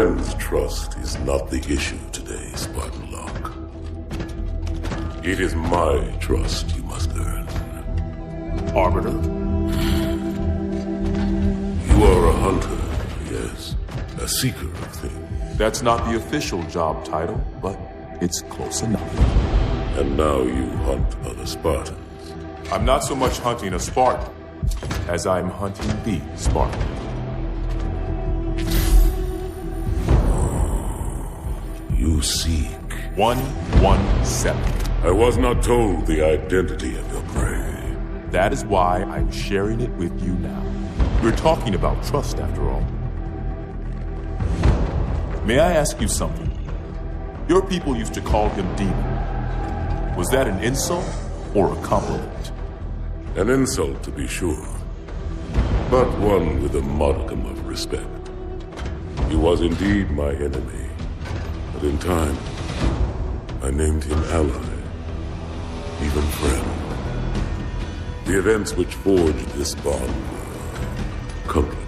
friend's trust is not the issue today, Spartan Locke. It is my trust you must earn. Arbiter? You are a hunter, yes. A seeker of things. That's not the official job title, but it's close enough. And now you hunt other Spartans. I'm not so much hunting a Spartan as I'm hunting the Spartan. You seek 117. I was not told the identity of your prey. That is why I'm sharing it with you now. We're talking about trust, after all. May I ask you something? Your people used to call him Demon. Was that an insult or a compliment? An insult, to be sure, but one with a modicum of respect. He was indeed my enemy, but in time, I named him ally, even friend. The events which forged this bond were complicated.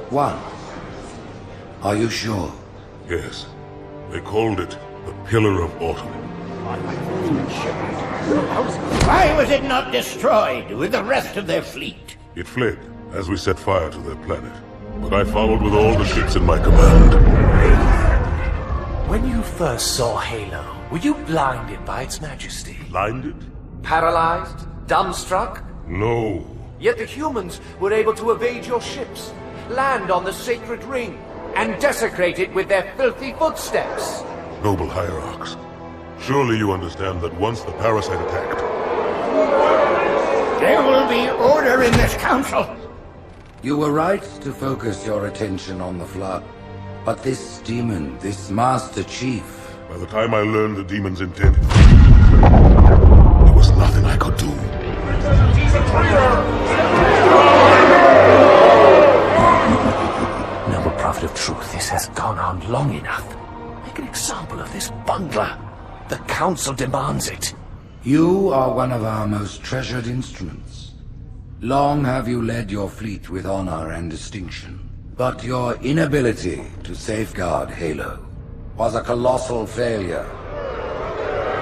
One. Are you sure? Yes. They called it the Pillar of Autumn. Why was it not destroyed with the rest of their fleet? It fled as we set fire to their planet. But I followed with all the ships in my command. When you first saw Halo, were you blinded by its majesty? Blinded? Paralyzed? Dumbstruck? No. Yet the humans were able to evade your ships, land on the sacred ring, and desecrate it with their filthy footsteps. Noble hierarchs, surely you understand that once the parasite attacked... There will be order in this council! You were right to focus your attention on the Flood. But this demon, this Master Chief... By the time I learned the demon's intent, there was nothing I could do. He's a traitor! Noble Prophet of Truth, this has gone on long enough. Make an example of this bungler. The Council demands it. You are one of our most treasured instruments. Long have you led your fleet with honor and distinction. But your inability to safeguard Halo was a colossal failure.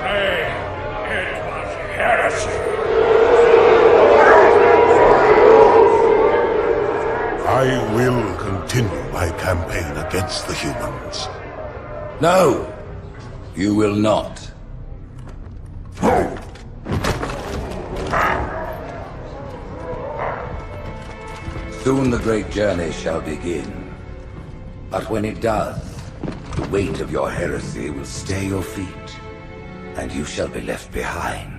Hey, it was heresy. I will continue my campaign against the humans. No, you will not. Soon the great journey shall begin. But when it does, the weight of your heresy will stay your feet, and you shall be left behind.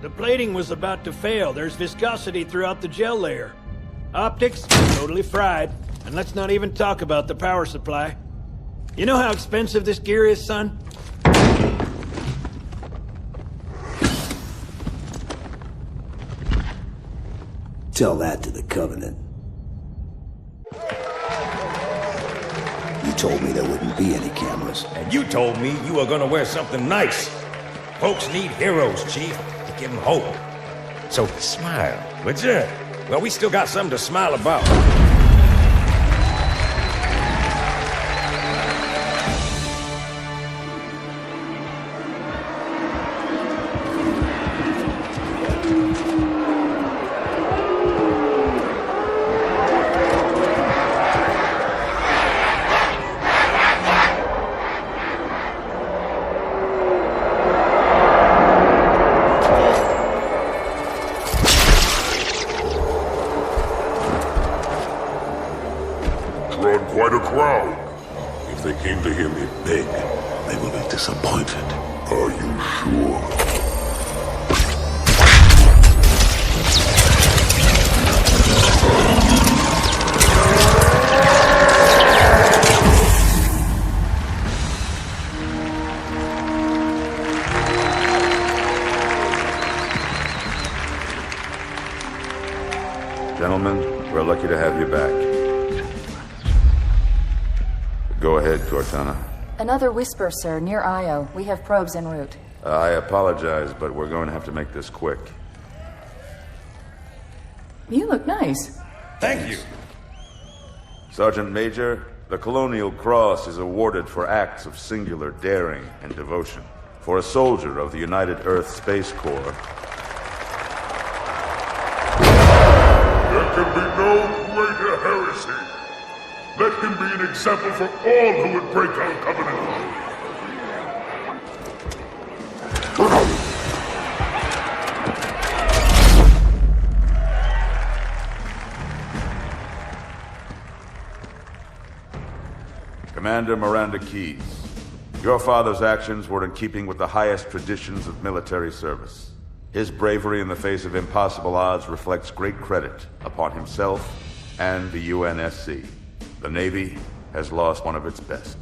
The plating was about to fail. There's viscosity throughout the gel layer. Optics, totally fried. And let's not even talk about the power supply. You know how expensive this gear is, son? Tell that to the Covenant. You told me there wouldn't be any cameras. And you told me you were gonna wear something nice. Folks need heroes, Chief. Give them hope. So smile, would you? Well, we still got something to smile about. quite a crowd. If they came to hear me beg, they will be disappointed. Are you sure? Gentlemen, we're lucky to have you back. Go ahead, Cortana. Another whisper, sir, near Io. We have probes en route. I apologize, but we're going to have to make this quick. You look nice. Thank you. Sergeant Major, the Colonial Cross is awarded for acts of singular daring and devotion. For a soldier of the United Earth Space Corps, there can be no greater heresy. Let him be an example for all who would break our covenant. Commander Miranda Keyes, your father's actions were in keeping with the highest traditions of military service. His bravery in the face of impossible odds reflects great credit upon himself and the UNSC. The Navy has lost one of its best.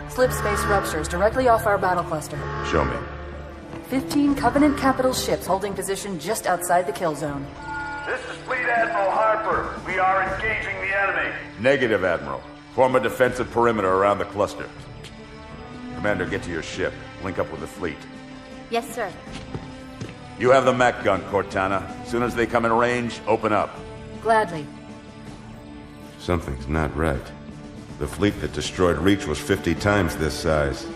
Slip space ruptures directly off our battle cluster. Show me. 15 Covenant capital ships holding position just outside the kill zone. This is Fleet Admiral Harper. We are engaging the enemy. Negative, Admiral. Form a defensive perimeter around the cluster. Commander, get to your ship. Link up with the fleet. Yes, sir. You have the mech gun, Cortana. As soon as they come in range, open up. Gladly. Something's not right. The fleet that destroyed Reach was 50 times this size.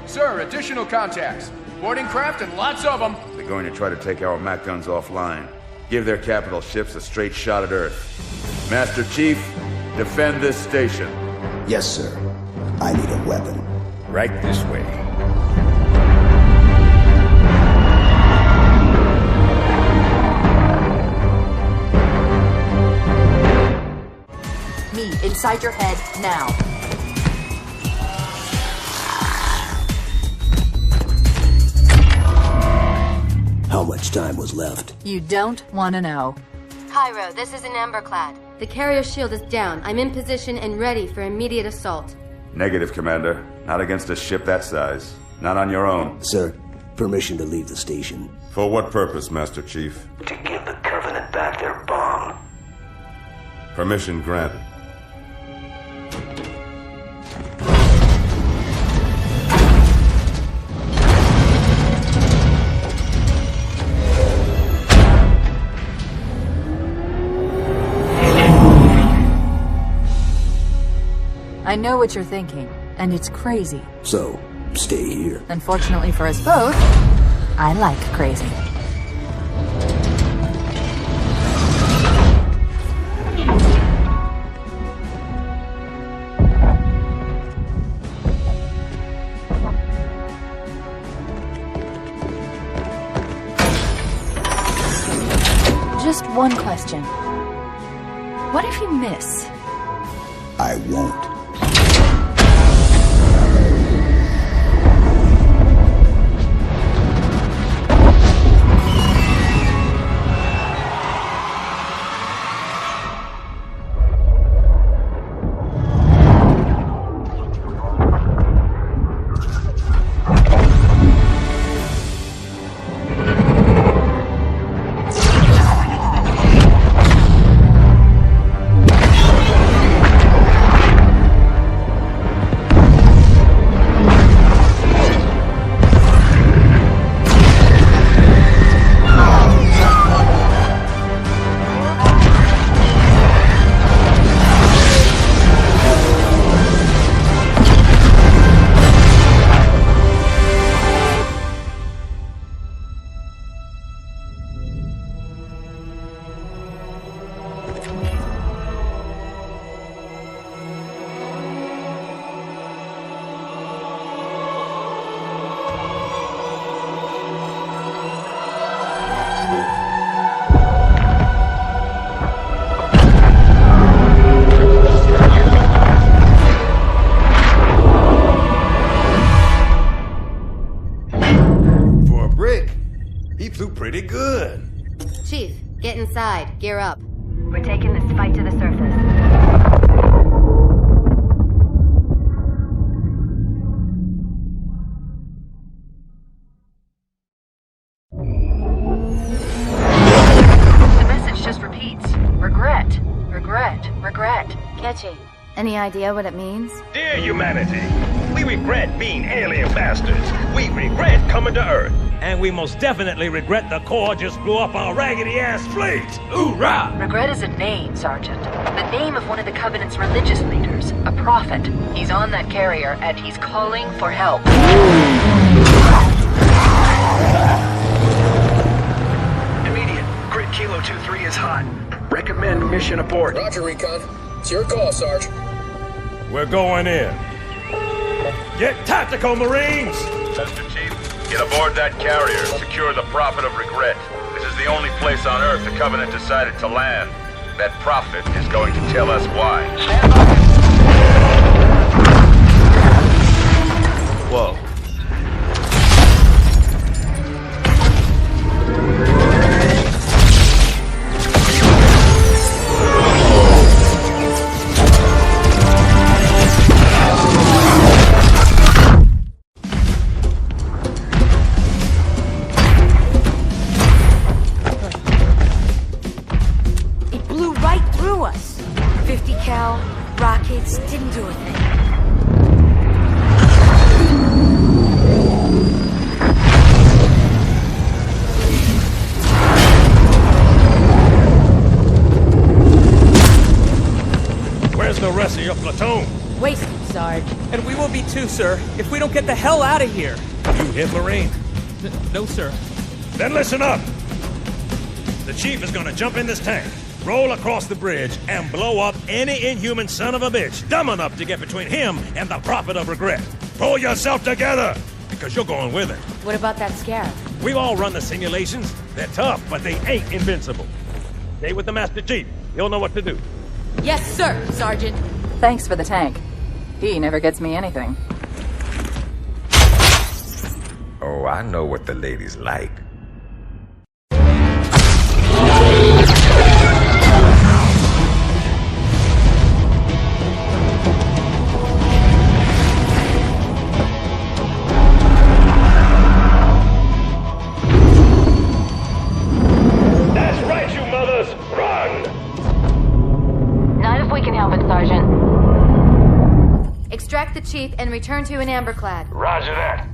Sir, additional contacts. Boarding craft and lots of them. They're going to try to take our mech guns offline. Give their capital ships a straight shot at Earth. Master Chief, defend this station. Yes, sir. I need a weapon. Right this way. Me, inside your head, now. How much time was left? You don't want to know. Cairo, this is an Emberclad. The carrier shield is down. I'm in position and ready for immediate assault. Negative, Commander. Not against a ship that size. Not on your own. Sir, permission to leave the station. For what purpose, Master Chief? To give the Covenant back their bomb. Permission granted. I know what you're thinking, and it's crazy. So, stay here. Unfortunately for us both, I like crazy. Just one question. What if you miss? I won't. pretty good. Chief, get inside. Gear up. We're taking this fight to the surface. The message just repeats. Regret. Regret. Regret. Catchy. Any idea what it means? Dear humanity, we regret being alien bastards. We regret coming to Earth. And we most definitely regret the Corps just blew up our raggedy-ass fleet. Hoorah! Regret is a name, Sergeant. The name of one of the Covenant's religious leaders. A prophet. He's on that carrier, and he's calling for help. Immediate. Grid Kilo 2-3 is hot. Recommend mission abort. Roger, Recon. It's your call, Sarge. We're going in. Get tactical, Marines! Mr. Chief, get aboard that carrier and secure the Prophet of Regret. This is the only place on Earth the Covenant decided to land. That Prophet is going to tell us why. Stand by. Whoa. Rockets didn't do a thing. Where's the rest of your platoon? Wasted, Sarge. And we will be too, sir, if we don't get the hell out of here. You hit Marine? No, sir. Then listen up. The Chief is gonna jump in this tank, roll across the bridge, and blow up any inhuman son of a bitch dumb enough to get between him and the Prophet of Regret. Pull yourself together, because you're going with him. What about that scarab? We've all run the simulations. They're tough, but they ain't invincible. Stay with the Master Chief. He'll know what to do. Yes, sir, Sergeant. Thanks for the tank. He never gets me anything. Oh, I know what the ladies like. Extract the Chief and return to an amberclad. Roger that.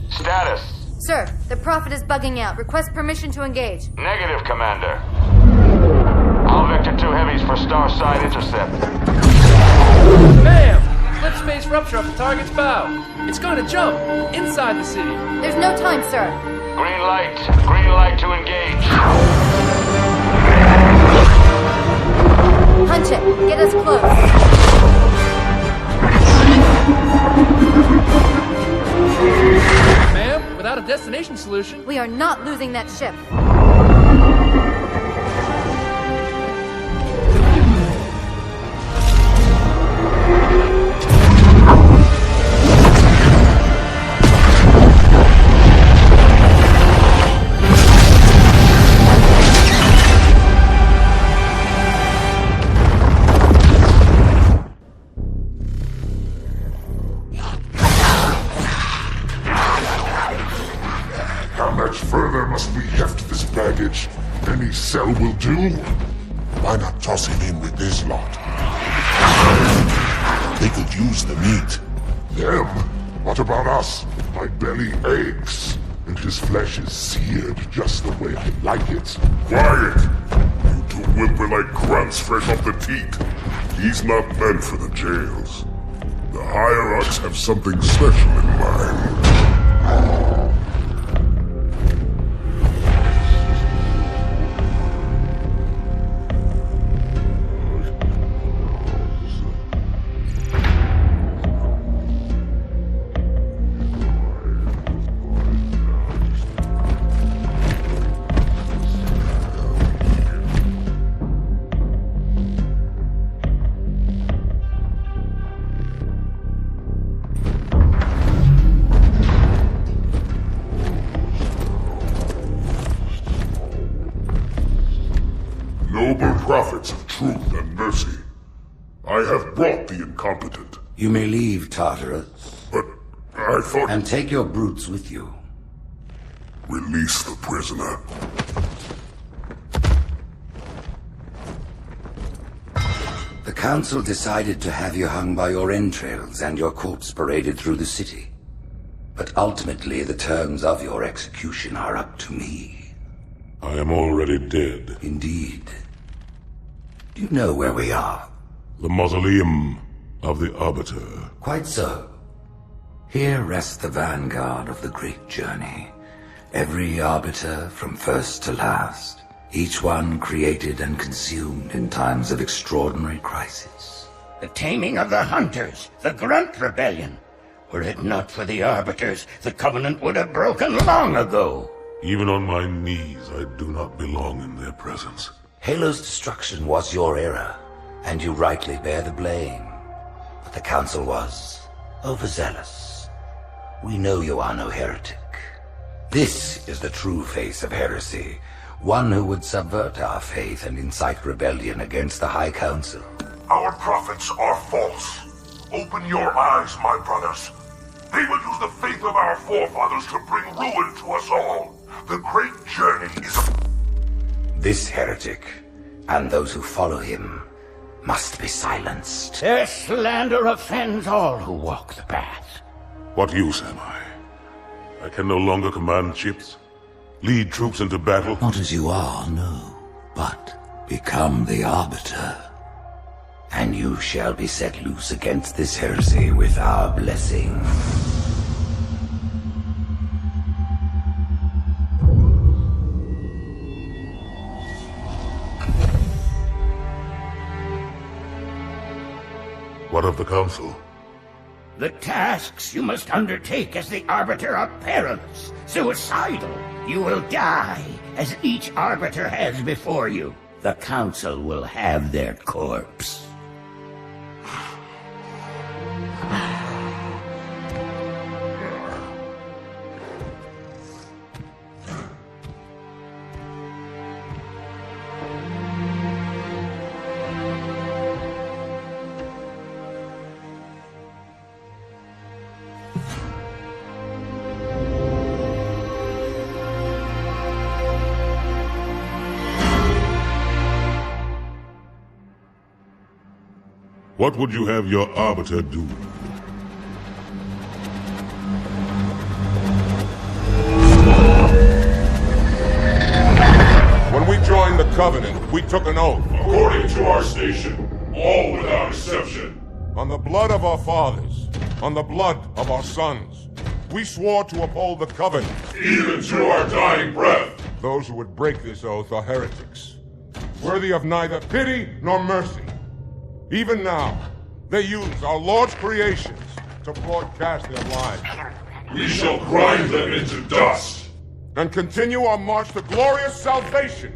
Status. Sir, the Prophet is bugging out. Request permission to engage. Negative, Commander. All Vector 2 heavies for Starside intercept. Bam! Slip space rupture off the target's bow. It's going to jump inside the city. There's no time, sir. Green light. Green light to engage. Punch it. Get us close. Ma'am, without a destination solution... We are not losing that ship. Any cell will do. Why not toss him in with this lot? They could use the meat. Them? What about us? My belly aches, and his flesh is seared just the way I like it. Quiet! You two whimper like grunts fresh off the teat. He's not meant for the jails. The higher-ups have something special in mind. I have brought the incompetent. You may leave, Tartarus. But I thought... And take your brutes with you. Release the prisoner. The Council decided to have you hung by your entrails and your corpse paraded through the city. But ultimately, the terms of your execution are up to me. I am already dead. Indeed. Do you know where we are? The mausoleum of the Arbiter. Quite so. Here rests the vanguard of the great journey. Every Arbiter from first to last. Each one created and consumed in times of extraordinary crisis. The taming of the Hunters, the Grunt Rebellion. Were it not for the Arbiters, the Covenant would have broken long ago. Even on my knees, I do not belong in their presence. Halo's destruction was your error, and you rightly bear the blame. But the Council was overzealous. We know you are no heretic. This is the true face of heresy, one who would subvert our faith and incite rebellion against the High Council. Our prophets are false. Open your eyes, my brothers. They will use the faith of our forefathers to bring ruin to us all. The great journey is... This heretic, and those who follow him, must be silenced. Their slander offends all who walk the path. What use am I? I can no longer command ships, lead troops into battle. Not as you are, no, but become the Arbiter. And you shall be set loose against this heresy with our blessing. What of the Council? The tasks you must undertake as the Arbiter are perilous, suicidal. You will die, as each Arbiter has before you. The Council will have their corpse. What would you have your Arbiter do? When we joined the Covenant, we took an oath. According to our station, all without exception. On the blood of our fathers, on the blood of our sons, we swore to uphold the Covenant. Even to our dying breath. Those who would break this oath are heretics, worthy of neither pity nor mercy. Even now, they use our Lord's creations to broadcast their lies. We shall grind them into dust and continue our march to glorious salvation.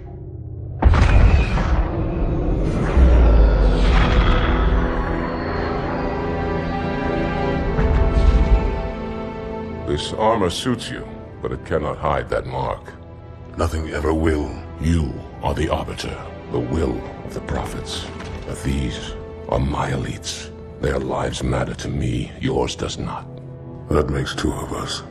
This armor suits you, but it cannot hide that mark. Nothing ever will. You are the Arbiter, the will of the prophets. But these are my elites. Their lives matter to me, yours does not. That makes two of us.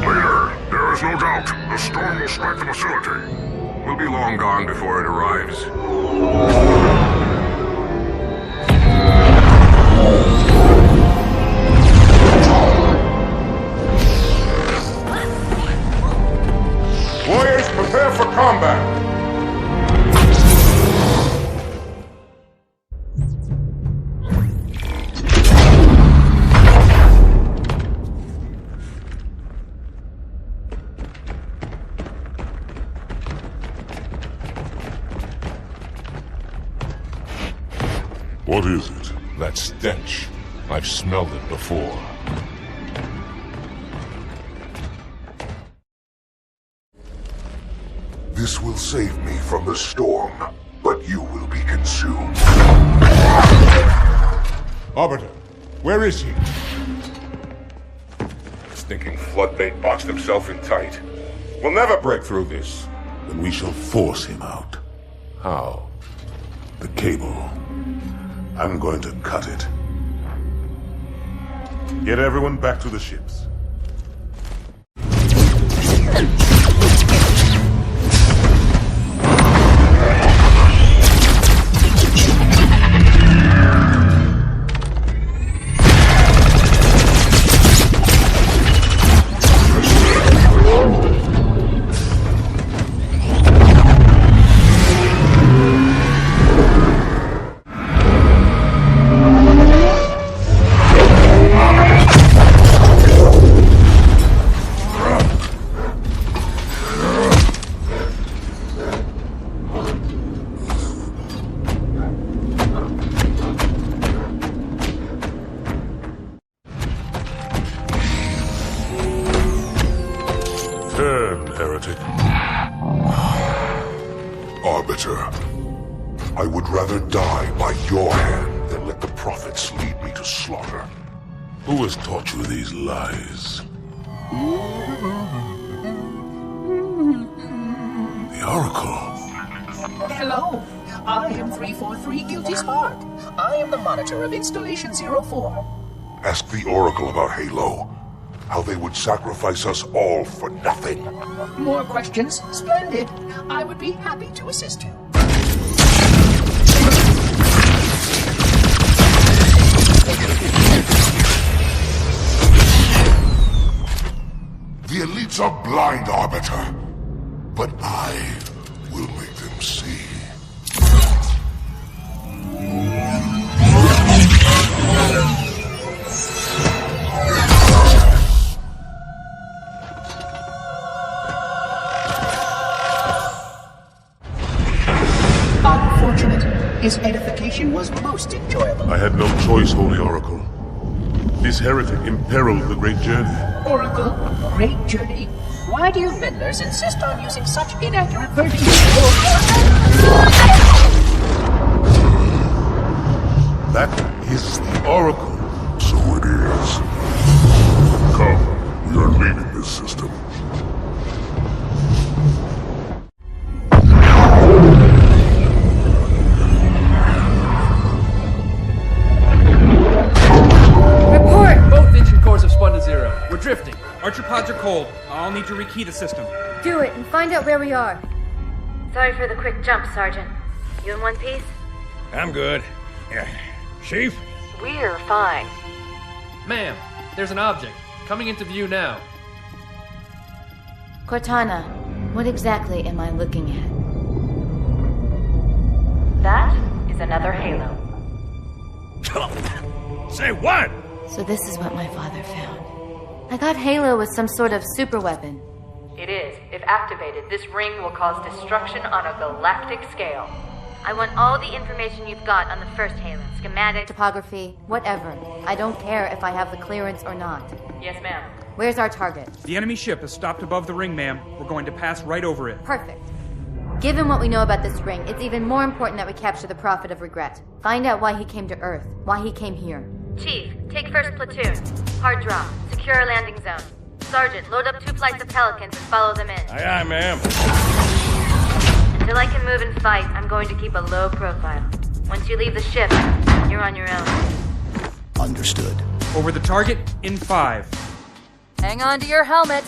Leader, there is no doubt the storm will strike the facility. We'll be long gone before it arrives. Warriors, prepare for combat! What is it? That stench. I've smelled it before. This will save me from the storm, but you will be consumed. Arbiter, where is he? stinking floodbait boxed himself in tight. We'll never break through this. Then we shall force him out. How? The cable. I'm going to cut it. Get everyone back to the ships. Heretic. Arbiter, I would rather die by your hand than let the prophets lead me to slaughter. Who has taught you these lies? The Oracle. Hello, I am 343 Guilty Spark. I am the monitor of Installation 04. Ask the Oracle about Halo. How they would sacrifice us all for nothing. More questions? Splendid. I would be happy to assist you. The elites are blind, Arbiter. But I will make them see. His edification was most enjoyable. I had no choice, Holy Oracle. This heretic imperiled the great journey. Oracle, great journey? Why do you meddlers insist on using such inaccurate verbiage? That is the Oracle. So it is. Come, we are leaving this system. We're drifting. Archer pods are cold. I'll need to rekey the system. Do it and find out where we are. Sorry for the quick jump, Sergeant. You in one piece? I'm good. Chief? We're fine. Ma'am, there's an object. Coming into view now. Cortana, what exactly am I looking at? That is another Halo. Say what? So this is what my father found. I thought Halo was some sort of super weapon. It is. If activated, this ring will cause destruction on a galactic scale. I want all the information you've got on the first Halo. Schematic, topography, whatever. I don't care if I have the clearance or not. Yes, ma'am. Where's our target? The enemy ship is stopped above the ring, ma'am. We're going to pass right over it. Perfect. Given what we know about this ring, it's even more important that we capture the Prophet of Regret. Find out why he came to Earth, why he came here. Chief, take first platoon. Hard drop. Secure our landing zone. Sergeant, load up 2 flights of Pelicans and follow them in. Aye, aye, ma'am. Until I can move and fight, I'm going to keep a low profile. Once you leave the ship, you're on your own. Understood. Over the target in 5. Hang on to your helmet.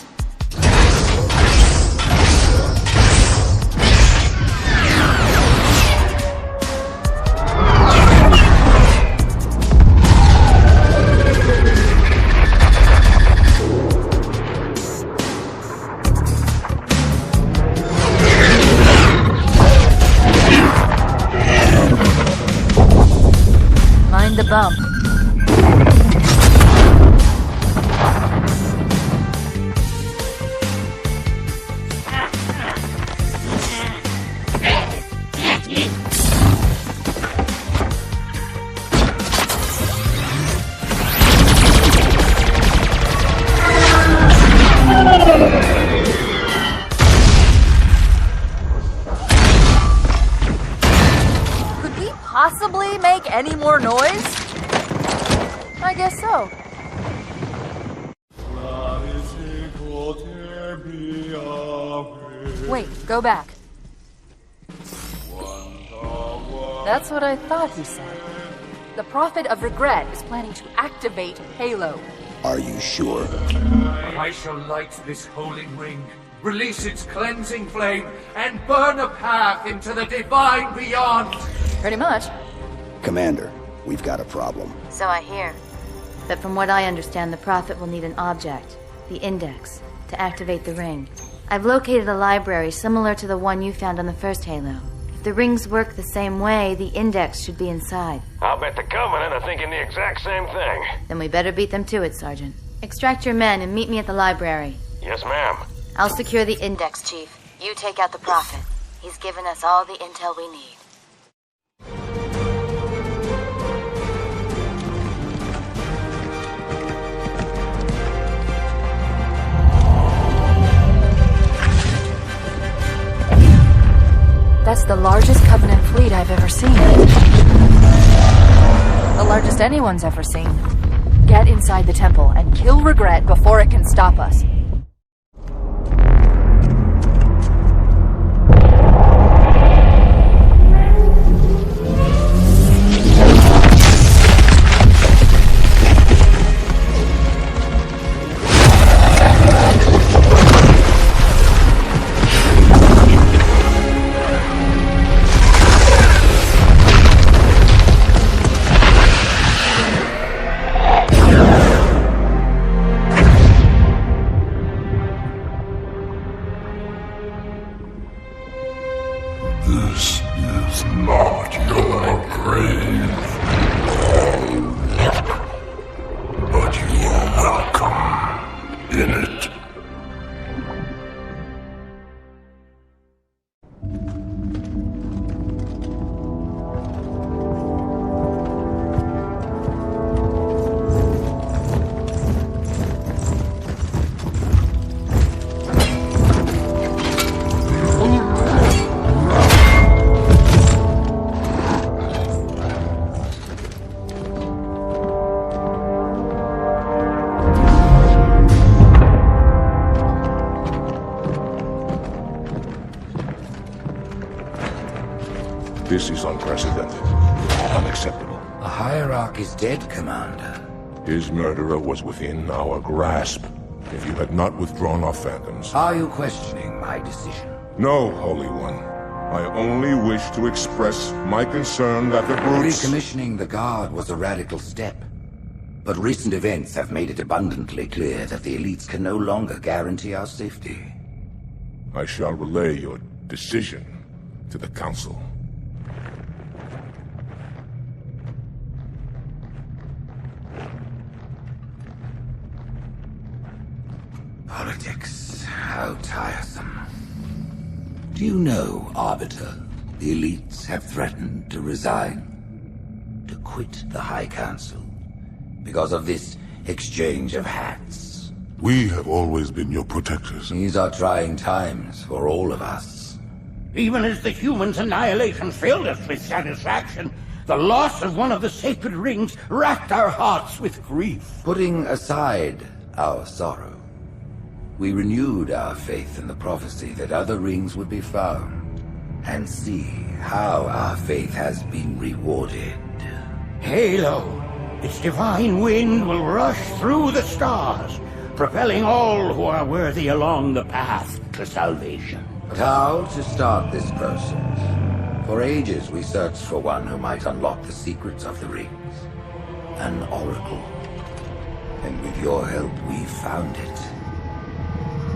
Mind the bump. Wait, go back. That's what I thought he said. The Prophet of Regret is planning to activate Halo. Are you sure? I shall light this holy ring, release its cleansing flame, and burn a path into the divine beyond. Pretty much. Commander, we've got a problem. So I hear. But from what I understand, the Prophet will need an object, the Index, to activate the ring. I've located a library similar to the one you found on the first Halo. If the rings work the same way, the Index should be inside. I'll bet the Covenant are thinking the exact same thing. Then we better beat them to it, Sergeant. Extract your men and meet me at the library. Yes, ma'am. I'll secure the Index, Chief. You take out the Prophet. He's given us all the intel we need. That's the largest Covenant fleet I've ever seen. The largest anyone's ever seen. Get inside the temple and kill Regret before it can stop us. This is not your grave, but you are welcome in it. This is unprecedented. Unacceptable. A hierarch is dead, Commander. His murderer was within our grasp. If you had not withdrawn our phantoms... Are you questioning my decision? No, Holy One. I only wish to express my concern that the brutes... Recommissioning the Guard was a radical step. But recent events have made it abundantly clear that the elites can no longer guarantee our safety. I shall relay your decision to the Council. Politics, how tiresome. Do you know, Arbiter, the elites have threatened to resign, to quit the High Council, because of this exchange of hats? We have always been your protectors. These are trying times for all of us. Even as the humans' annihilation filled us with satisfaction, the loss of one of the sacred rings racked our hearts with grief. Putting aside our sorrow, we renewed our faith in the prophecy that other rings would be found, and see how our faith has been rewarded. Halo, its divine wind will rush through the stars, propelling all who are worthy along the path to salvation. But how to start this process? For ages we searched for one who might unlock the secrets of the rings. An oracle. And with your help we found it.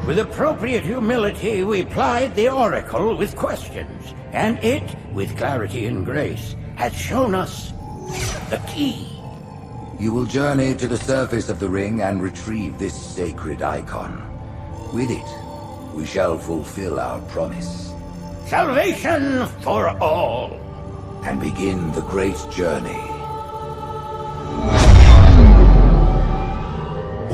With appropriate humility, we plied the Oracle with questions, and it, with clarity and grace, has shown us the key. You will journey to the surface of the ring and retrieve this sacred icon. With it, we shall fulfill our promise. Salvation for all. And begin the great journey.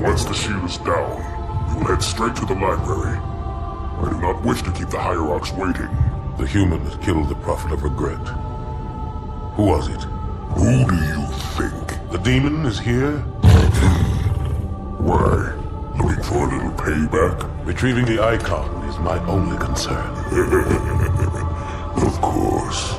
Once the shield is down, we will head straight to the library. I do not wish to keep the hierarchs waiting. The human that killed the Prophet of Regret. Who was it? Who do you think? The demon is here? Why? Looking for a little payback? Retrieving the icon is my only concern. Of course.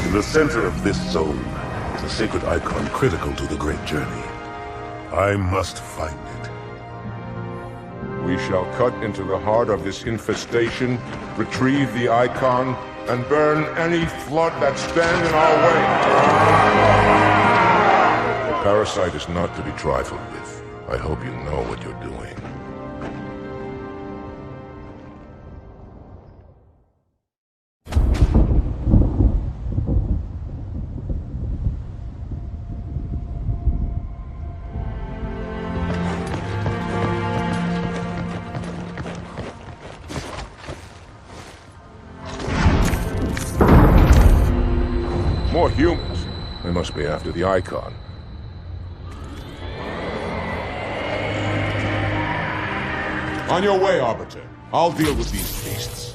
In the center of this zone is a sacred icon critical to the great journey. I must find it. We shall cut into the heart of this infestation, retrieve the icon, and burn any flood that stand in our way. The parasite is not to be trifled with. I hope you know what you're doing. More humans. They must be after the icon. On your way, Arbiter. I'll deal with these beasts.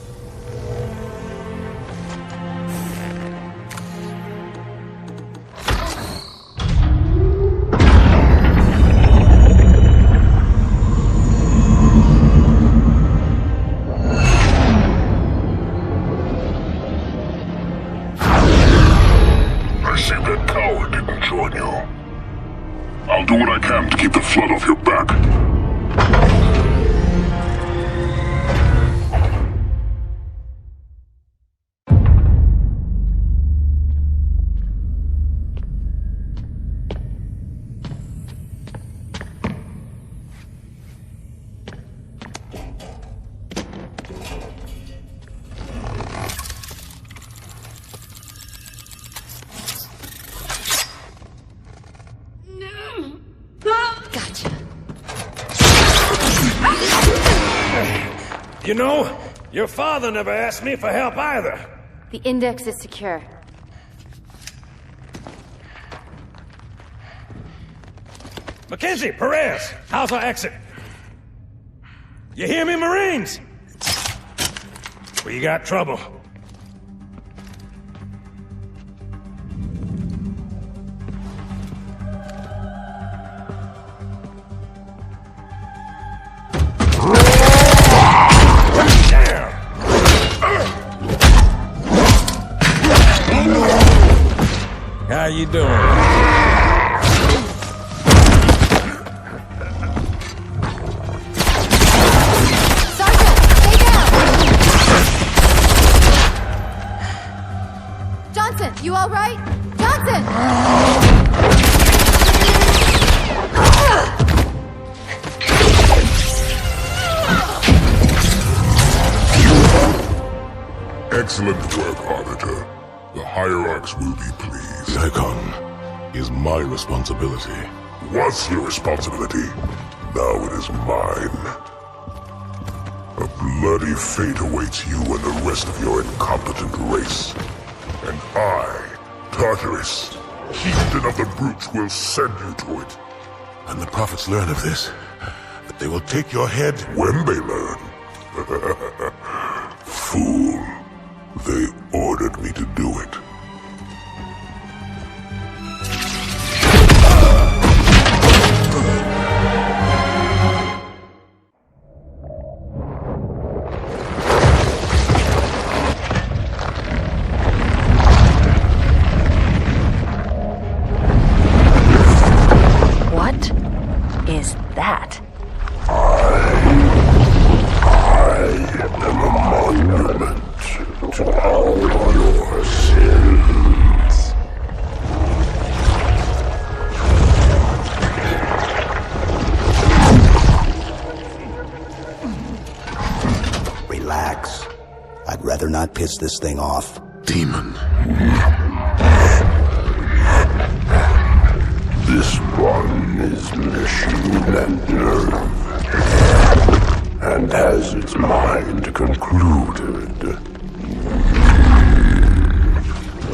I'll do what I can to keep the flood off your back. You know, your father never asked me for help either. The index is secure. Mackenzie, Perez, how's our exit? You hear me, Marines? We got trouble. How you doing? Sergeant, stay down! Johnson, you all right? Johnson! Excellent work, Arbiter. The Hierarchs will be pleased. The icon is my responsibility. Was your responsibility. Now it is mine. A bloody fate awaits you and the rest of your incompetent race. And I, Tartarus, chieftain of the brutes, will send you to it. And the prophets learn of this. They will take your head when they learn. Fool. They ordered me to do it. What is that? I am a monument to all your sins. rather not piss this thing off. Demon. This one is machine and nerve, and has its mind concluded.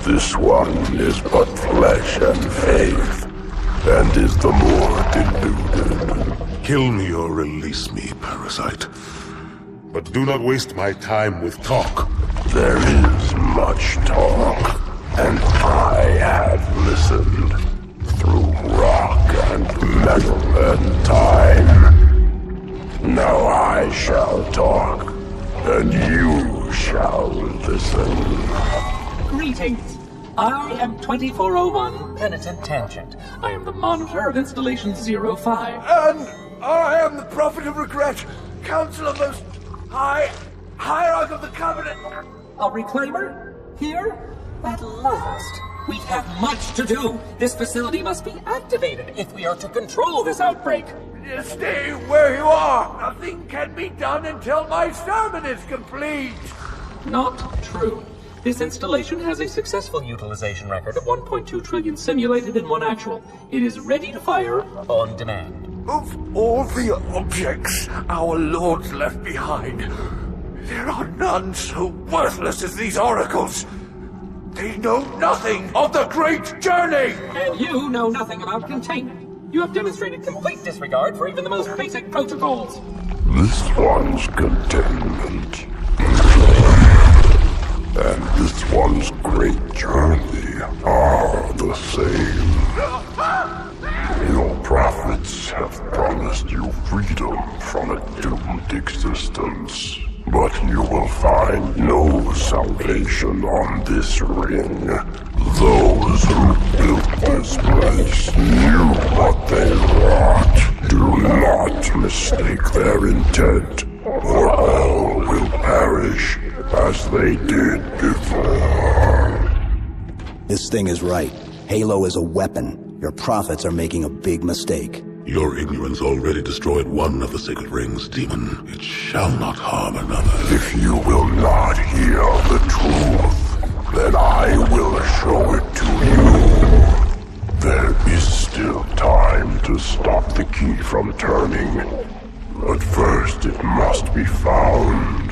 This one is but flesh and faith, and is the more deluded. Kill me or release me, parasite. But do not waste my time with talk. There is much talk, and I have listened through rock and metal and time. Now I shall talk, and you shall listen. Greetings. I am 2401 Penitent Tangent. I am the monitor of Installation 05. And I am the Prophet of Regret, Council of Most High, Hierarch of the Covenant. A reclaimer? Here? At last. We have much to do. This facility must be activated if we are to control this outbreak. Stay where you are. Nothing can be done until my sermon is complete. Not true. This installation has a successful utilization record of 1.2 trillion simulated and 1 actual. It is ready to fire on demand. Of all the objects our lords left behind, there are none so worthless as these oracles. They know nothing of the great journey! And you know nothing about containment. You have demonstrated complete disregard for even the most basic protocols. This one's containment, and this one's great journey are the same. Your prophets have promised you freedom from a doomed existence, but you will find no salvation on this ring. Those who built this place knew what they wrought. Do not mistake their intent, or all will perish as they did before. This thing is right. Halo is a weapon. Your prophets are making a big mistake. Your ignorance already destroyed one of the sacred rings, demon. It shall not harm another. If you will not hear the truth, then I will show it to you. There is still time to stop the key from turning, but first it must be found.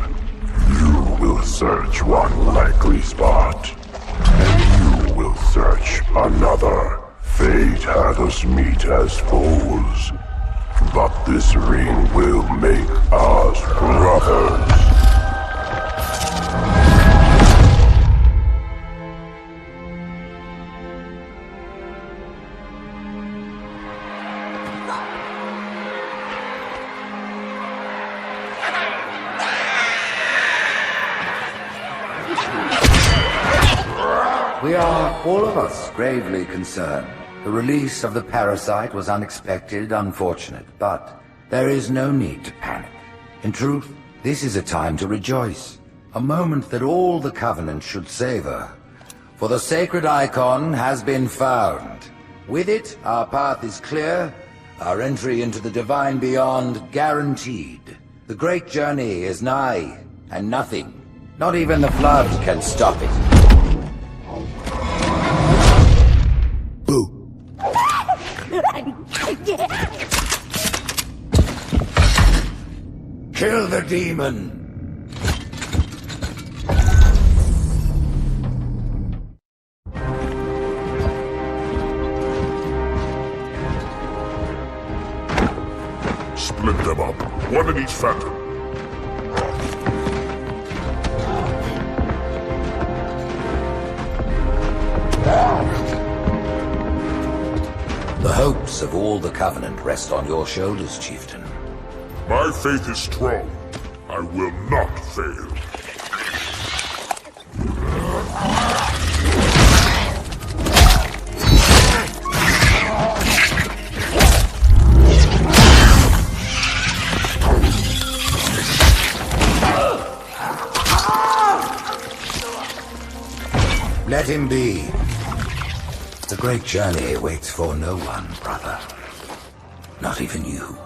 You will search one likely spot, and you will search another. Fate had us meet as foes, but this ring will make us brothers. We are, all of us, gravely concerned. The release of the parasite was unexpected, unfortunate, but there is no need to panic. In truth, this is a time to rejoice. A moment that all the Covenant should savor. For the sacred icon has been found. With it, our path is clear, our entry into the divine beyond guaranteed. The great journey is nigh, and nothing, not even the flood, can stop it. Boo. Kill the demon! Split them up, one in each phantom. The hopes of all the Covenant rest on your shoulders, Chieftain. My faith is strong. I will not fail. Let him be. The great journey waits for no one, brother. Not even you.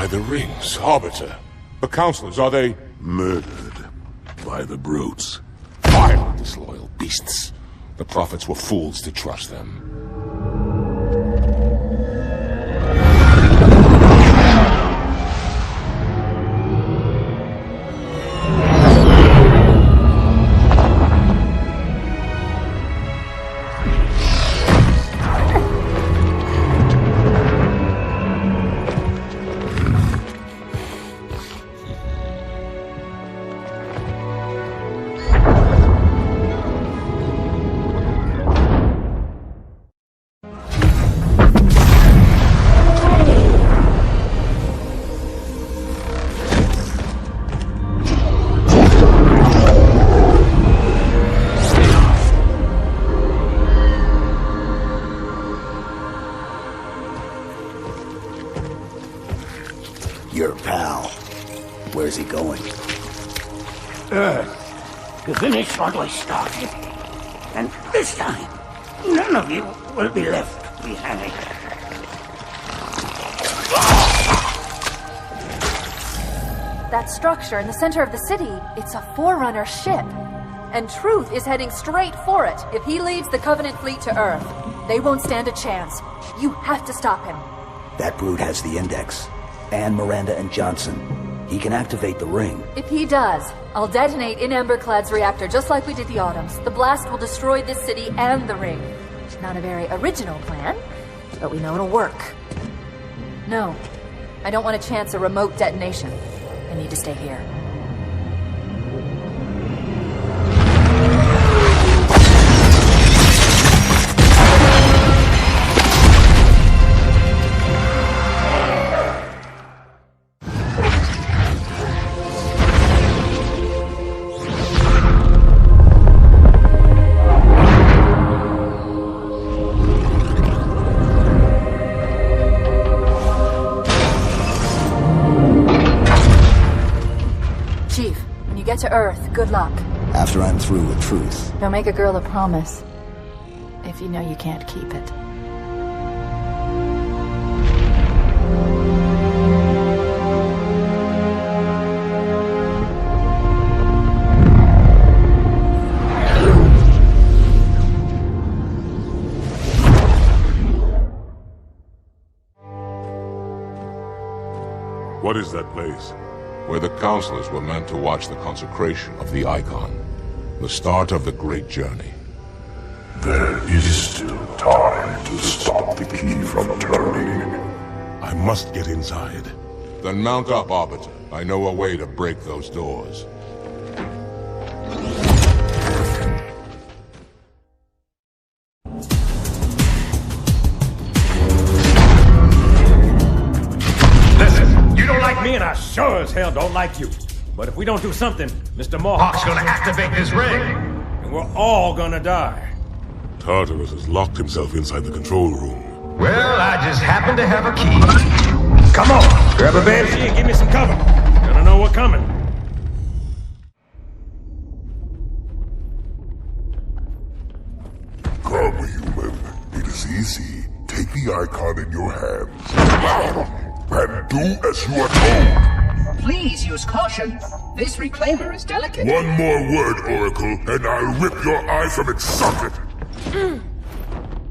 by the rings, Arbiter. The Councilors, are they... Murdered by the brutes. Fire, disloyal beasts. The prophets were fools to trust them. Your pal. Where's he going? Earth, to finish what I started. And this time, none of you will be left behind. That structure in the center of the city, it's a Forerunner ship. And Truth is heading straight for it. If he leads the Covenant fleet to Earth, they won't stand a chance. You have to stop him. That brute has the Index. And Miranda and Johnson. He can activate the ring. If he does, I'll detonate in Emberclad's reactor just like we did the Autumn's. The blast will destroy this city and the ring. Not a very original plan, but we know it'll work. No, I don't want to chance a remote detonation. I need to stay here. To Earth, good luck. After I'm through with Truth. Don't make a girl a promise if you know you can't keep it. What is that place? Where the Councilors were meant to watch the consecration of the Icon. The start of the great journey. There is still time to stop the key from turning. I must get inside. Then mount up, Arbiter. I know a way to break those doors. And I sure as hell don't like you. But if we don't do something, Mr. Mohawk's gonna activate this ring. And we're all gonna die. Tartarus has locked himself inside the control room. Well, I just happen to have a key. Come on, grab a banshee and give me some cover. Gonna know what's coming. Come, human. It is easy. Take the Icon in your hands. And do as you are told. Please use caution. This reclaimer is delicate. One more word, Oracle, and I'll rip your eye from its socket.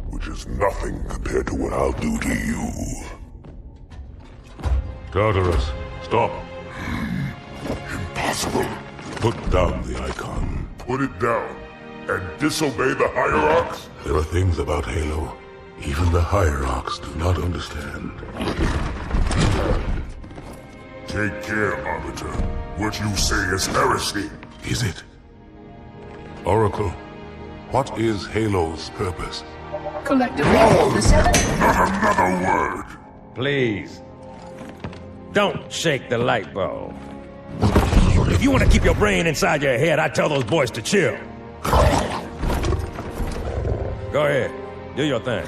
Which is nothing compared to what I'll do to you. Tartarus, stop. Impossible. Put down the Icon. Put it down. And disobey the Hierarchs? There are things about Halo even the Hierarchs do not understand. Take care, Arbiter. What you say is heresy. Is it? Oracle, what is Halo's purpose? Collectively, the seven... Not another word! Please. Don't shake the light bulb. If you want to keep your brain inside your head, I tell those boys to chill. Go ahead. Do your thing.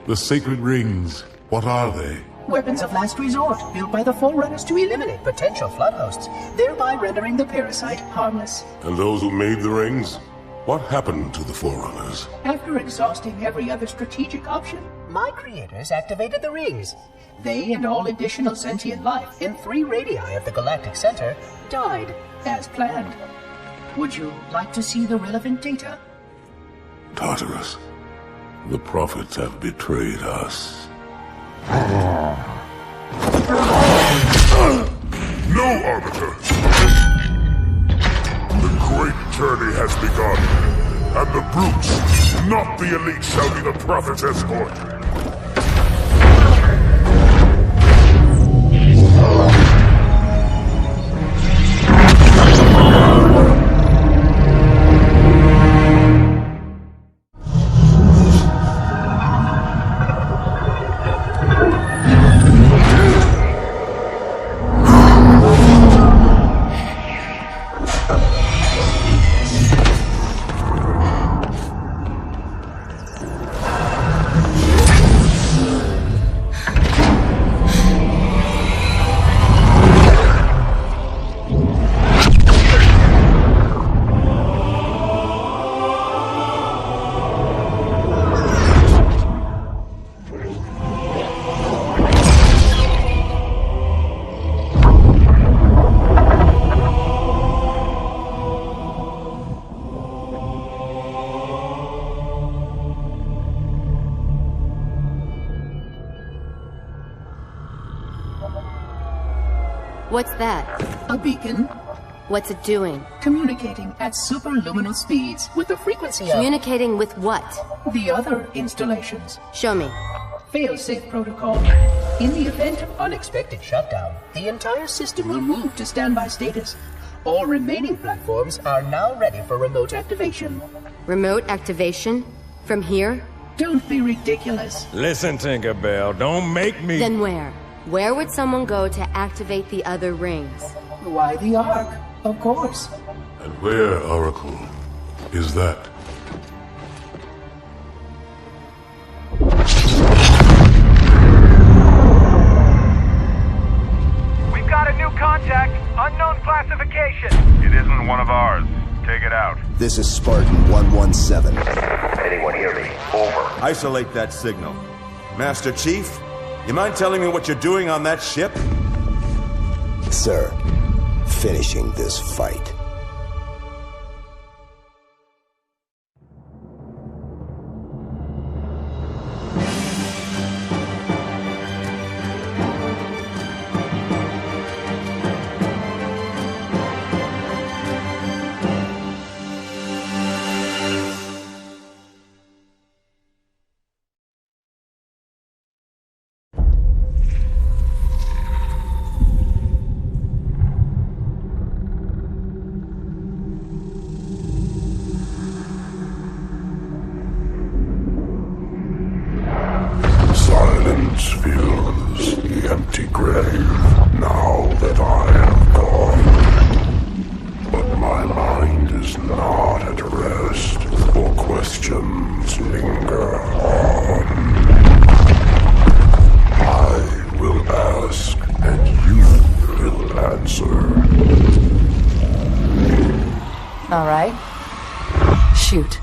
The sacred rings, what are they? Weapons of last resort, built by the Forerunners to eliminate potential flood hosts, thereby rendering the parasite harmless. And those who made the rings? What happened to the Forerunners? After exhausting every other strategic option, my creators activated the rings. They and all additional sentient life in 3 radii of the galactic center died as planned. Would you like to see the relevant data? Tartarus, the prophets have betrayed us. No, Arbiter! The great journey has begun, and the brutes, not the elite, shall be the prophet's escort. What's that? A beacon. What's it doing? Communicating at superluminal speeds with the frequency of... Communicating with what? The other installations. Show me. Fail-safe protocol. In the event of unexpected shutdown, the entire system will move to standby status. All remaining platforms are now ready for remote activation. Remote activation? From here? Don't be ridiculous. Listen, Tinkerbell, don't make me... Then where? Where would someone go to activate the other rings? Why the Ark? Of course. And where, Oracle, is that? We've got a new contact. Unknown classification. It isn't one of ours. Take it out. This is Spartan 117. Anyone hear me? Over. Isolate that signal. Master Chief, you mind telling me what you're doing on that ship? Sir, finishing this fight. Silence fills the empty grave now that I have gone. But my mind is not at rest, for questions linger on. I will ask, and you will answer. All right. Shoot.